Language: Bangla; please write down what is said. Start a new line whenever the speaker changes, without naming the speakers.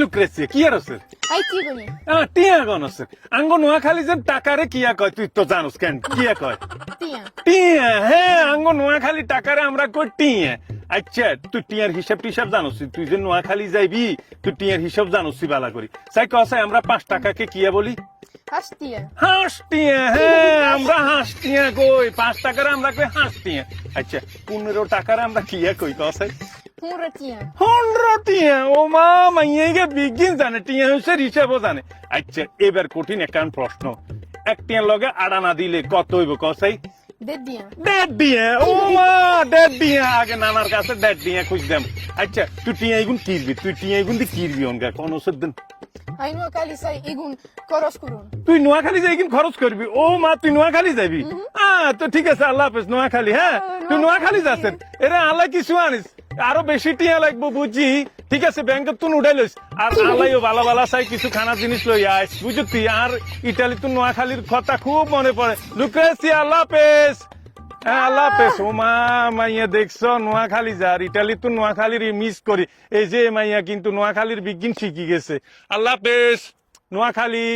লুক্রেসিয়া কি আর আছে
আই কি করি
টিয়া গন আছে আঙ্গ নোয়াখালী যে টাকারে কিয়া কয় তুই তো জানোস কেন কিয়া কয়
টিয়া
টিয়া হ্যাঁ আঙ্গ নোয়াখালী টাকারে আমরা কই টিয়া আচ্ছা তুই টিয়ার হিসাব টিসাব জানোস তুই যে নোয়াখালী যাইবি তুই টিয়ার হিসাব জানোস বালা করি সাই কসাই আমরা 5 টাকাকে কিয়া বলি
হাসটিয়া
হাঁসটিয়া হ্যাঁ আমরা হাঁসটিয়া কই 5 টাকার আমরা কই হাঁসটিয়া আচ্ছা 15 টাকার আমরা কিয়া কই কসাই
হুরটিয়া
100 টিয়া ও মা মাইয়াকে বিজ্ঞান জানে টিয়া হচ্ছে হিসাবও জানে আচ্ছা এবার কঠিন একটা প্রশ্ন এক টিয়ার লগে আড়া না দিলে কত হইব কসাই
দেদিয়া
1.5 টিয়া ও মা 1.5 টিয়া আগে নানার কাছে 1.5 টিয়া খুঁজতাম আচ্ছা তুই টিয়া এগুন কিরবি তুই টিয়া এগুন দিয়ে কিরবি অনগা কোন দিন
আই নো কালি সাই ইগুন করস করুন
তুই নোয়াখালী যাই কিন্তু খরচ করবি ও মা তুই নোয়াখালী যাবি তো ঠিক আছে আল্লাহ হাফেজ নোয়াখালী হ্যাঁ তুই নোয়াখালী যাচ্ছেন এরা আল্লাহ কিছু আনিস আরো বেশি টিয়া লাগবো বুঝছি ঠিক আছে ব্যাংকের তুন উঠাই লইস আর আল্লাহও ভালো ভালো চাই কিছু খানা জিনিস লই আইস বুঝতি আর ইটালি তুই নোয়াখালীর কথা খুব মনে পড়ে লুক্রেসিয়া আল্লাহ হাফেজ হ্যাঁ আল্লাহ হাফেজ ও মা মাইয়া দেখছো নোয়াখালী যার ইটালি তো নোয়াখালীর মিস করি এই যে মাইয়া কিন্তু নোয়াখালীর বিজ্ঞান শিখি গেছে আল্লাহ হাফেজ নোয়াখালী